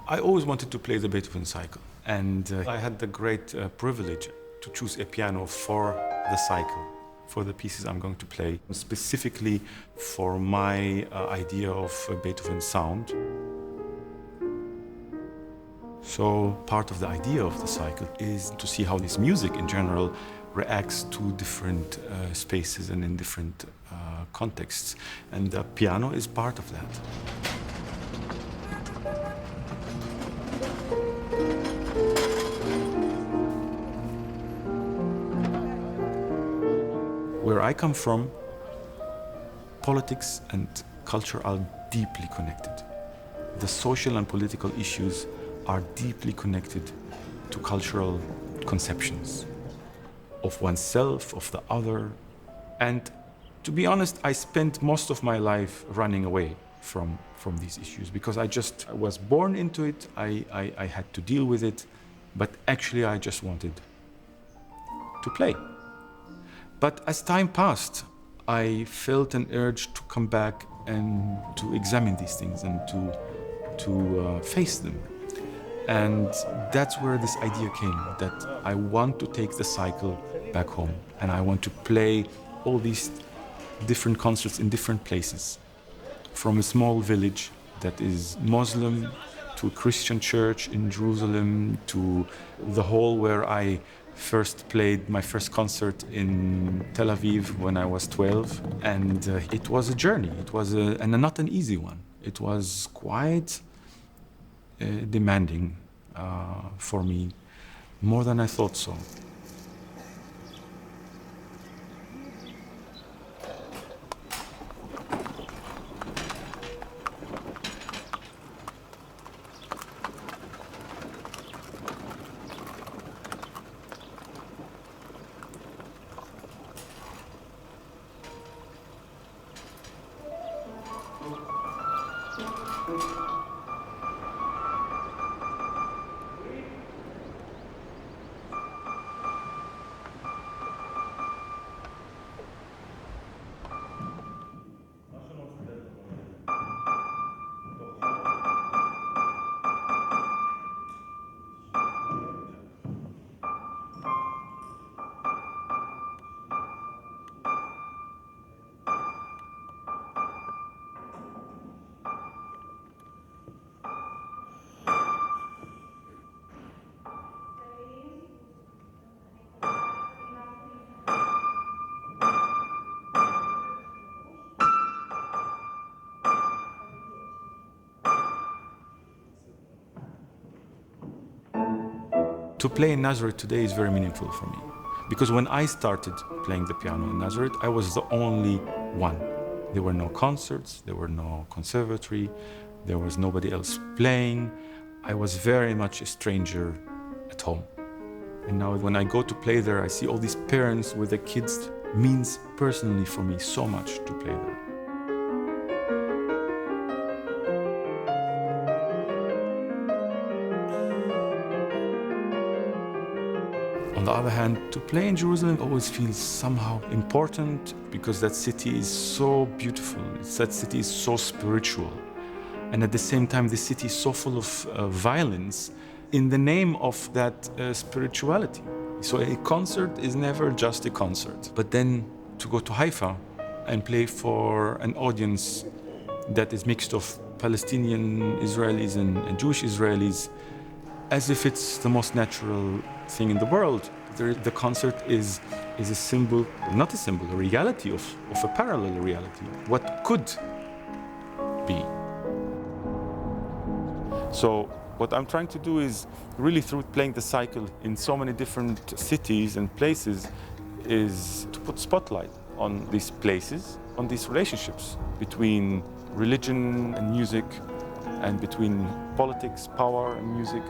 I always wanted to play the Beethoven cycle, and I had the great privilege to choose a piano for the cycle, for the pieces I'm going to play, specifically for my idea of Beethoven sound. So part of the idea of the cycle is to see how this music in general reacts to different spaces and in different contexts, and the piano is part of that. Where I come from, politics and culture are deeply connected. The social and political issues are deeply connected to cultural conceptions of oneself, of the other. And to be honest, I spent most of my life running away from these issues because I was born into it, I had to deal with it, but actually I just wanted to play. But as time passed, I felt an urge to come back and to examine these things and to face them. And that's where this idea came, that I want to take the cycle back home and I want to play all these different concerts in different places. From a small village that is Muslim to a Christian church in Jerusalem to the hall where I first played my first concert in Tel Aviv when I was 12. And it was a journey. It was and not an easy one. It was quite demanding for me, more than I thought so. To play in Nazareth today is very meaningful for me, because when I started playing the piano in Nazareth, I was the only one. There were no concerts, there were no conservatory, there was nobody else playing. I was very much a stranger at home. And now when I go to play there, I see all these parents with their kids. It means personally for me so much to play there. On the other hand, to play in Jerusalem always feels somehow important because that city is so beautiful, that city is so spiritual. And at the same time, the city is so full of violence in the name of that spirituality. So a concert is never just a concert. But then to go to Haifa and play for an audience that is mixed of Palestinian Israelis and Jewish Israelis, as if it's the most natural thing in the world. The concert is a symbol, not a symbol, a reality of a parallel reality, what could be. So what I'm trying to do is really, through playing the cycle in so many different cities and places, is to put spotlight on these places, on these relationships between religion and music, and between politics, power and music.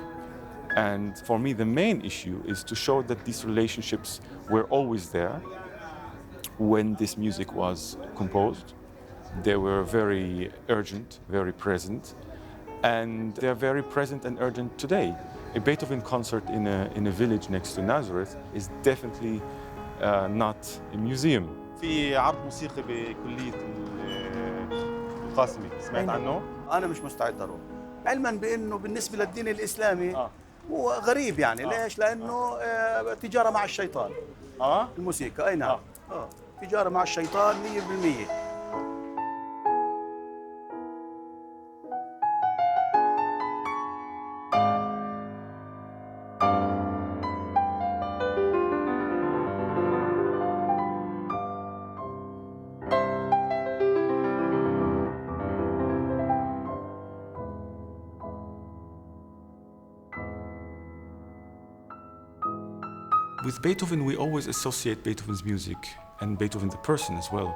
And for me, the main issue is to show that these relationships were always there when this music was composed. They were very urgent, very present, and they're very present and urgent today. A Beethoven concert in a village next to Nazareth is definitely not a museum. في عرض موسيقي بكلية القاسمي، سمعت عنه؟ أنا مش مستعد أروح. علما بأنه بالنسبة للدين الإسلامي هو غريب يعني ليش؟ لأنه تجارة مع الشيطان الموسيقى أي نعم تجارة مع الشيطان 100%. With Beethoven, we always associate Beethoven's music and Beethoven the person as well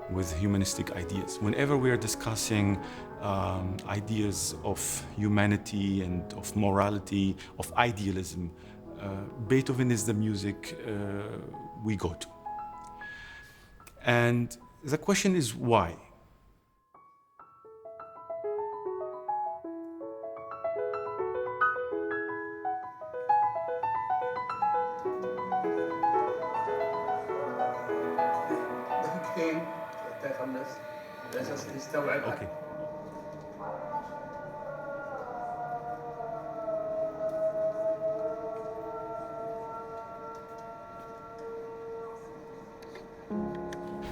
with humanistic ideas. Whenever we are discussing ideas of humanity and of morality, of idealism, Beethoven is the music we go to. And the question is why? Okay.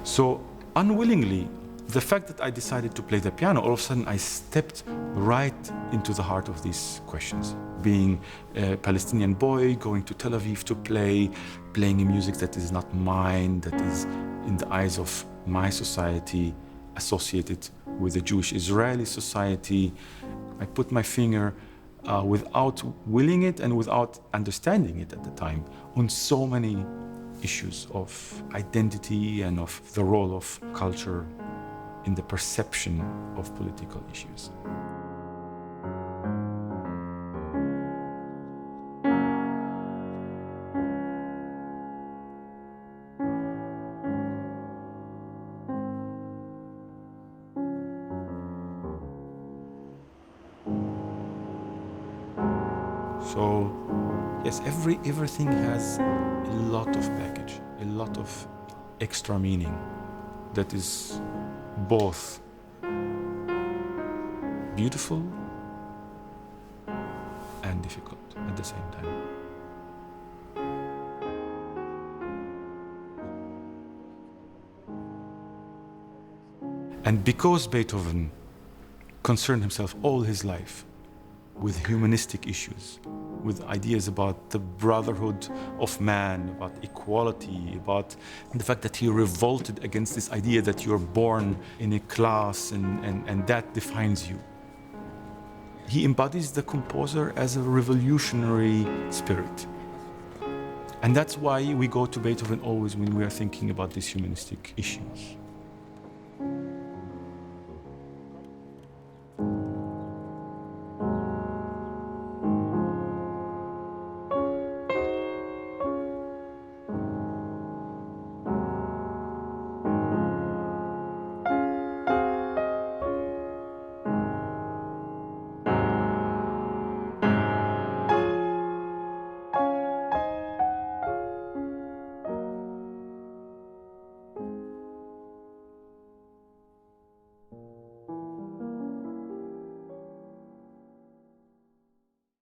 So unwillingly, the fact that I decided to play the piano, all of a sudden I stepped right into the heart of these questions. Being a Palestinian boy, going to Tel Aviv to playing a music that is not mine, that is in the eyes of my society, associated with the Jewish Israeli society. I put my finger without willing it and without understanding it at the time on so many issues of identity and of the role of culture in the perception of political issues. So, yes, everything has a lot of baggage, a lot of extra meaning that is both beautiful and difficult at the same time. And because Beethoven concerned himself all his life with humanistic issues, with ideas about the brotherhood of man, about equality, about the fact that he revolted against this idea that you're born in a class and that defines you. He embodies the composer as a revolutionary spirit. And that's why we go to Beethoven always when we are thinking about these humanistic issues.